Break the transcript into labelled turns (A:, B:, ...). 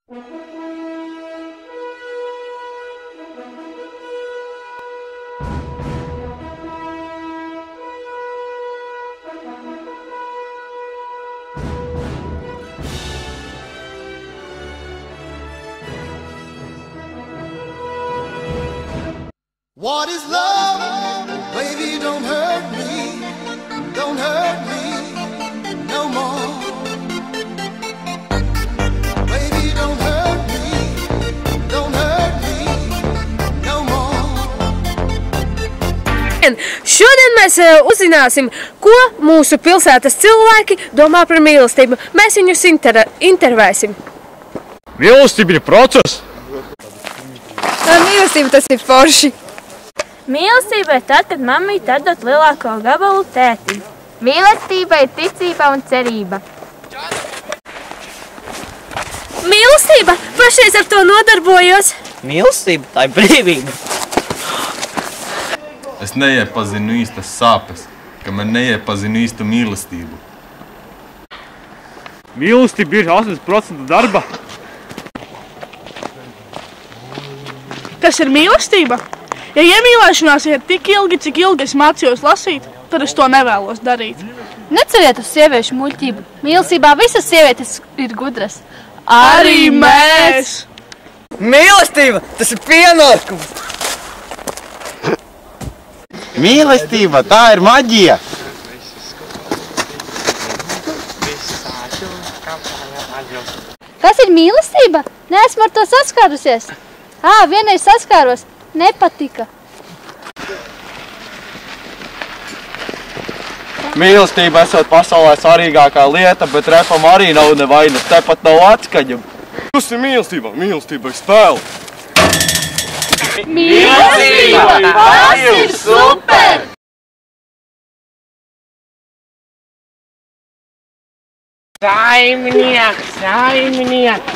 A: What is love? Baby, don't hurt me no more. Baby, don't hurt me no more.
B: Šodien mēs uzzināsim, ko mūsu pilsētas cilvēki domā par mīlestību. Mēs viņus intervēsim.
C: Mīlestība ir process.
D: Mīlestība tas ir forši.
E: Mīlestība ir tad, kad mammīte atdod lielāko gabalu tētim.
D: Mīlestība ir ticība un cerība.
B: Mīlestība? Pašreiz ar to nodarbojos.
F: Mīlestība, tā ir brīvība.
G: Es neiepazinu īstas sāpes, kamēr neiepazinu īstu mīlestību.
C: Mīlestība ir 80% darba.
H: Kas ir mīlestība? Ja iemīlēšanās ir tik ilgi, cik ilgi es mācījos lasīt, tad es to nevēlos darīt.
D: Neceriet uz sieviešu muļķību. Mīlestībā visas sievietes ir gudras.
H: Arī mēs!
F: Mīlestība, tas ir pienākums.
I: Mīlestība, tā ir maģija.
D: Kas ir mīlestība? Neesmu ar to saskārusies. Vienreiz saskāros. Nepatika.
I: Mīlestība esot pasaulē svarīgākā lieta, bet repam arī nav nevainas, tepat nav atskaņam. Kas ir mīlestība? Mīlestība ir spēle.
D: Mīlestība! Tas ir super!
F: Saimnieks!